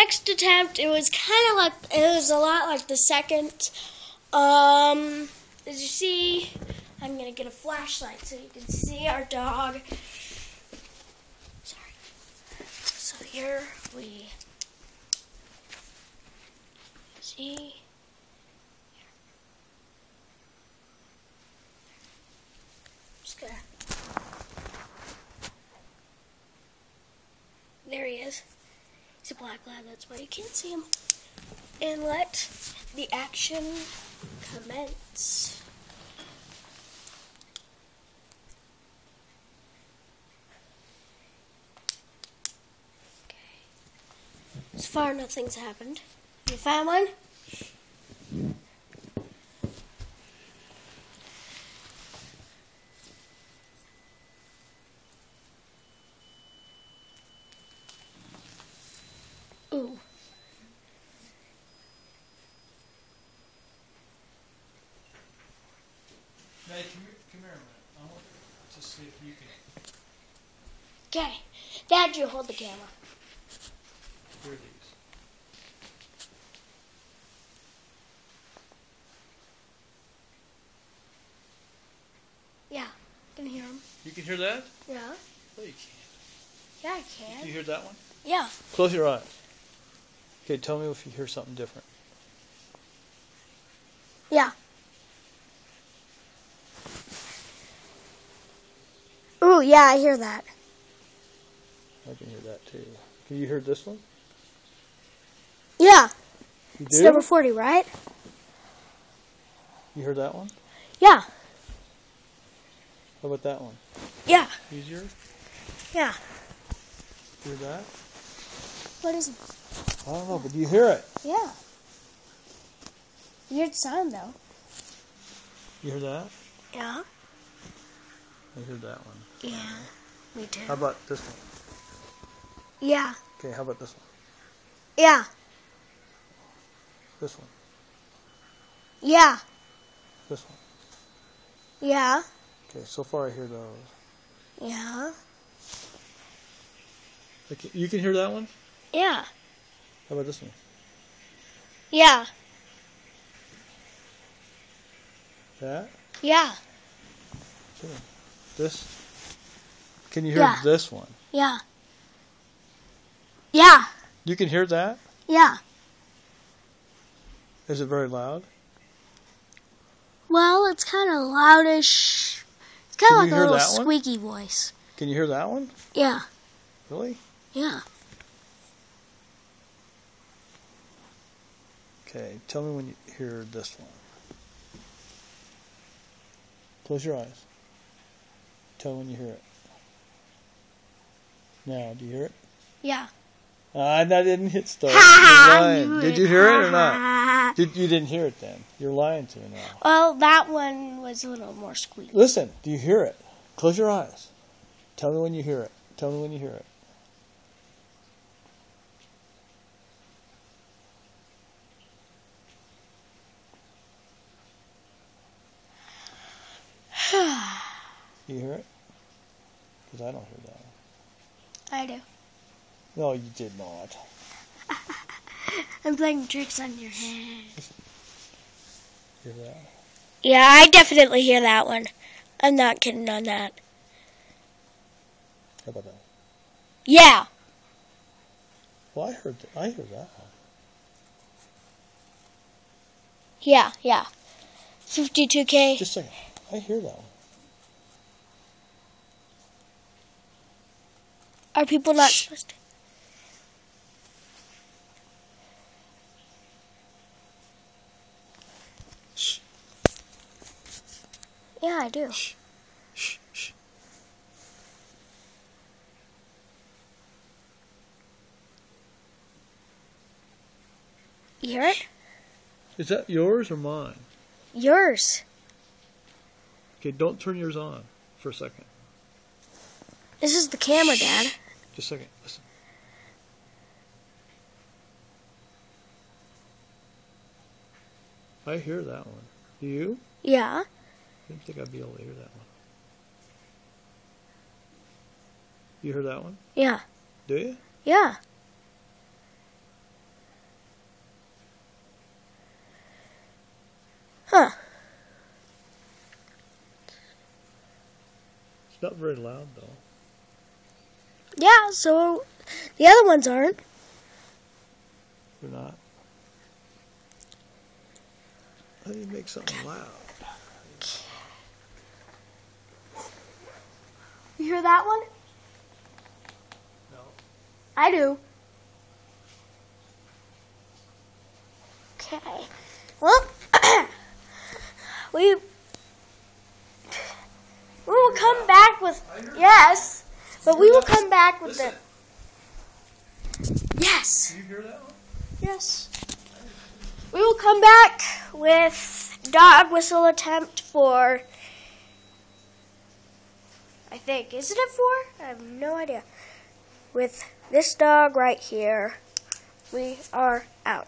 next attempt, it was a lot like the second. As you see, I'm gonna get a flashlight so you can see our dog. Sorry. So here we see. Just gonna. There he is. He's a black lab, that's why you can't see him. And let the action commence. Okay. So far, nothing's happened. You found one? Ooh. May, come here a minute. I want to see if you can. Okay. Dad, you hold the camera. Hear these. Yeah, I can hear him. You can hear that? Yeah. No, you can't. Yeah, I Do can. you hear that one? Yeah. Close your eyes. Okay, tell me if you hear something different. Yeah. Ooh, yeah, I hear that. I can hear that too. Can you hear this one? Yeah. You It's do? number 40, right? You heard that one? Yeah. How about that one? Yeah. Easier? Yeah. Hear that? What is it? I don't know, but do you hear it? Yeah. You heard the sound, though. You hear that? Yeah. I heard that one. Yeah. Me too. How about this one? Yeah. Okay, how about this one? Yeah. This one? Yeah. This one? Yeah. Okay, so far I hear those. Yeah. Okay, you can hear that one? Yeah. How about this one? Yeah. That? Yeah. Sure. This? Can you hear Yeah. this one? Yeah. Yeah. You can hear that? Yeah. Is it very loud? Well, it's kind of loudish. It's kind Can of you like a hear little that one? squeaky voice. Can you hear that one? Yeah. Really? Yeah. Okay, tell me when you hear this one. Close your eyes. Tell me when you hear it. Now, do you hear it? Yeah. Ah, that didn't hit start. You're lying. Did you hear it or not? You didn't hear it then. You're lying to me now. Well, that one was a little more squeaky. Listen, do you hear it? Close your eyes. Tell me when you hear it. Tell me when you hear it. You hear it? Because I don't hear that one. I do. No, you did not. I'm playing tricks on your head. Hear that? Yeah, I definitely hear that one. I'm not kidding on that. How about that? Yeah. Well, I heard that one. Yeah, yeah. 52K. Just a second. I hear that one. Are people not Shh. supposed to? Shh. Yeah, I do. Shh. Shh. Shh. You hear it? Is that yours or mine? Yours. Okay, don't turn yours on for a second. This is the camera, Dad. Just a second. Listen. I hear that one. Do you? Yeah. I didn't think I'd be able to hear that one. You heard that one? Yeah. Do you? Yeah. not very loud, though. Yeah, so the other ones aren't. They're not. How do you make something loud? You hear that one? No. I do. Okay. Well, we will come back with, yes, but we will come back with the, yes. Do you hear that one? Yes. We will come back with dog whistle attempt for, I think, isn't it 4? I have no idea. With this dog right here, we are out.